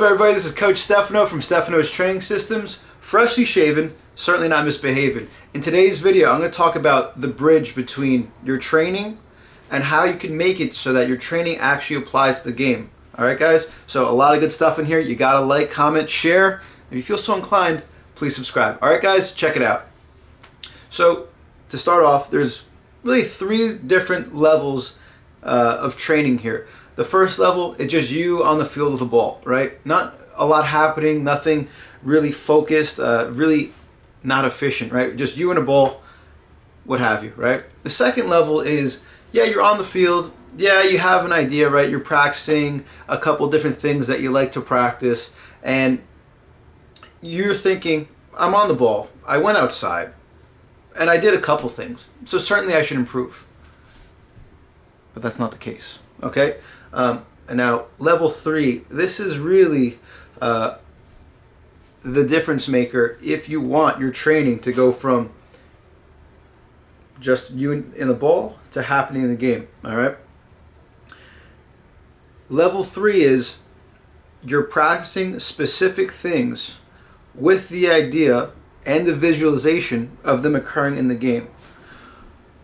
up, everybody? This is Coach Stefano from Stefano's Training Systems. Freshly shaven, certainly not misbehaving. In today's video, I'm going to talk about the bridge between your training and how you can make it so that your training actually applies to the game. Alright guys, so a lot of good stuff in here. You gotta like, comment, share. If you feel so inclined, please subscribe. Alright guys, check it out. So to start off, there's really 3 different levels of training here. The first level is just you on the field with the ball, right? Not a lot happening, nothing really focused, really not efficient, right? Just you and a ball, what have you, right? The second level is, yeah, you're on the field, yeah, you have an idea, right? You're practicing a couple different things that you like to practice, and you're thinking, I'm on the ball, I went outside, and I did a couple things, so certainly I should improve. But that's not the case, okay? And now level 3, this is really the difference maker if you want your training to go from just you in the ball to happening in the game, all right? Level 3 is you're practicing specific things with the idea and the visualization of them occurring in the game.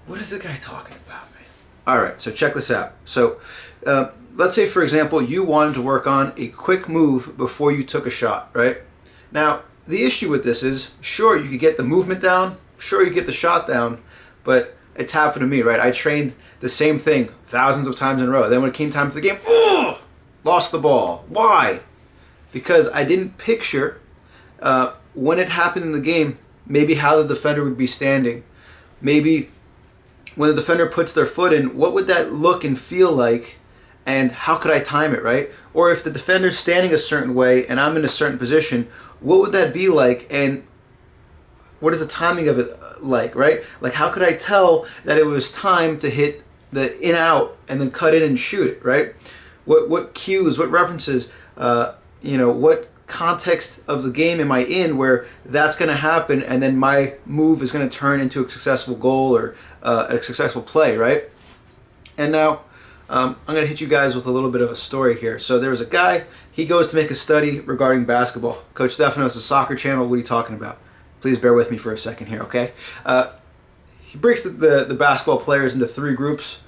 What is the guy talking about, man? All right, so check this out. So let's say, for example, you wanted to work on a quick move before you took a shot, right? Now, the issue with this is, sure, you could get the movement down, sure, you get the shot down, but it's happened to me, right? I trained the same thing thousands of times in a row. Then when it came time for the game, lost the ball. Why? Because I didn't picture when it happened in the game, maybe how the defender would be standing. Maybe when the defender puts their foot in, what would that look and feel like? And how could I time it, right? Or if the defender's standing a certain way and I'm in a certain position, what would that be like? And what is the timing of it like, right? Like, how could I tell that it was time to hit the in-out and then cut in and shoot it, right? What cues, what references, what context of the game am I in where that's going to happen and then my move is going to turn into a successful goal or a successful play, right? And now I'm going to hit you guys with a little bit of a story here. So there was a guy, he goes to make a study regarding basketball. Coach Stefano is a soccer channel. What are you talking about? Please bear with me for a second here, okay? He breaks the basketball players into 3 groups,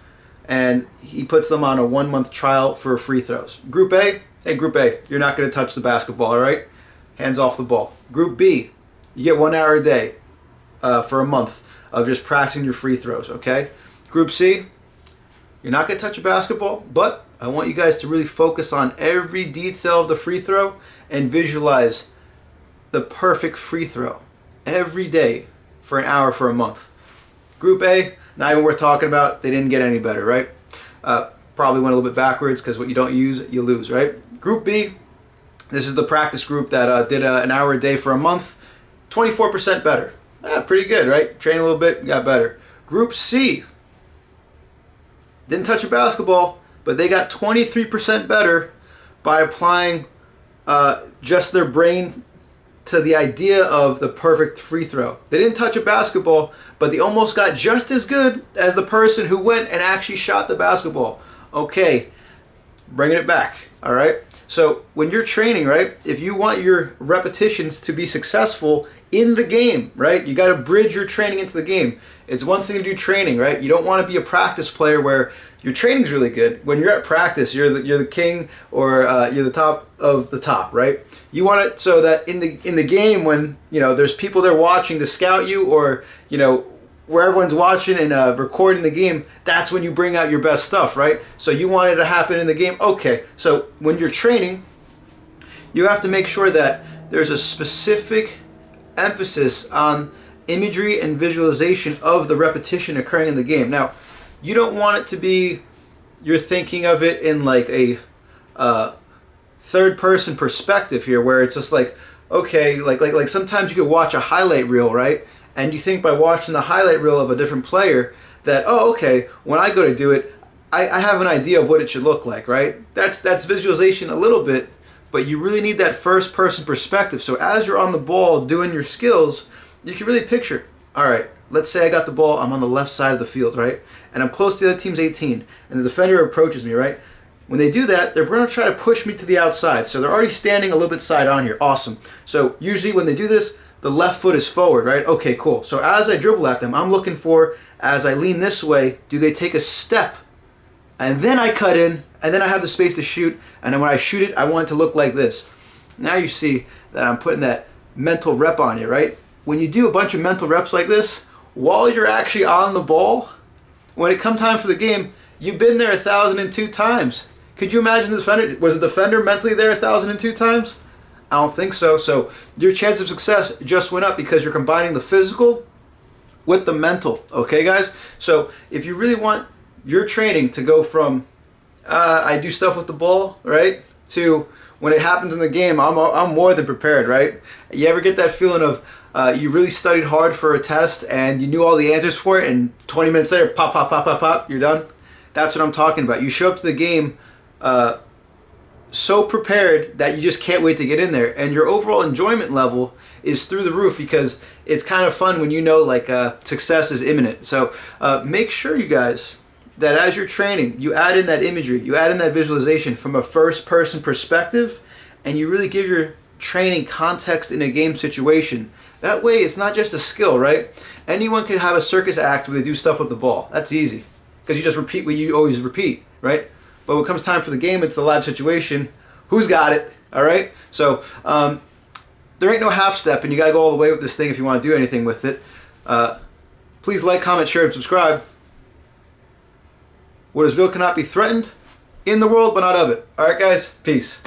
and he puts them on a 1-month trial for free throws. Group A, hey, Group A, you're not going to touch the basketball, all right? Hands off the ball. Group B, you get 1 hour a day for a month of just practicing your free throws, okay? Group C, you're not going to touch a basketball, but I want you guys to really focus on every detail of the free throw and visualize the perfect free throw every day for an hour for a month. Group A, not even worth talking about. They didn't get any better, right? Probably went a little bit backwards because what you don't use, you lose, right? Group B, this is the practice group that did an hour a day for a month. 24% better. Pretty good, right? Train a little bit, got better. Group C, didn't touch a basketball, but they got 23% better by applying just their brain to the idea of the perfect free throw. They didn't touch a basketball, but they almost got just as good as the person who went and actually shot the basketball. Okay, bringing it back, all right? So when you're training, right, if you want your repetitions to be successful in the game, right, you got to bridge your training into the game. It's one thing to do training, right? You don't want to be a practice player where your training's really good. When you're at practice, you're the king, or you're the top of the top, right? You want it so that in the game, when there's people there watching to scout you, or where everyone's watching and recording the game, that's when you bring out your best stuff, right? So you want it to happen in the game. Okay, so when you're training, you have to make sure that there's a specific emphasis on imagery and visualization of the repetition occurring in the game. Now, you don't want it to be, you're thinking of it in like a third-person perspective here, where it's just like, okay, like sometimes you could watch a highlight reel, right? And you think by watching the highlight reel of a different player that, oh, okay, when I go to do it, I have an idea of what it should look like, right? That's visualization a little bit, but you really need that first-person perspective. So as you're on the ball doing your skills, you can really picture, all right, let's say I got the ball, I'm on the left side of the field, right? And I'm close to the other team's 18, and the defender approaches me, right? When they do that, they're going to try to push me to the outside. So they're already standing a little bit side on here. Awesome. So usually when they do this, the left foot is forward, right? Okay, cool. So as I dribble at them, I'm looking for, as I lean this way, do they take a step? And then I cut in, and then I have the space to shoot. And then when I shoot it, I want it to look like this. Now you see that I'm putting that mental rep on you, right? When you do a bunch of mental reps like this, while you're actually on the ball, when it comes time for the game, you've been there 1,002 times. Could you imagine the defender? Was the defender mentally there 1,002 times? I don't think so. So your chance of success just went up because you're combining the physical with the mental. Okay, guys? So if you really want your training to go from I do stuff with the ball, right, to when it happens in the game, I'm more than prepared, right? You ever get that feeling of you really studied hard for a test and you knew all the answers for it, and 20 minutes later, pop, pop, pop, pop, pop, you're done? That's what I'm talking about. You show up to the game so prepared that you just can't wait to get in there, and your overall enjoyment level is through the roof because it's kind of fun when you know like success is imminent. So make sure, you guys, that as you're training, you add in that imagery, you add in that visualization from a first-person perspective, and you really give your training context in a game situation. That way, it's not just a skill, right? Anyone can have a circus act where they do stuff with the ball. That's easy, because you just repeat what you always repeat, right? But when it comes time for the game, it's the live situation. Who's got it, all right? So there ain't no half step, and you got to go all the way with this thing if you want to do anything with it. Please like, comment, share, and subscribe. What is real cannot be threatened, in the world but not of it. All right, guys, peace.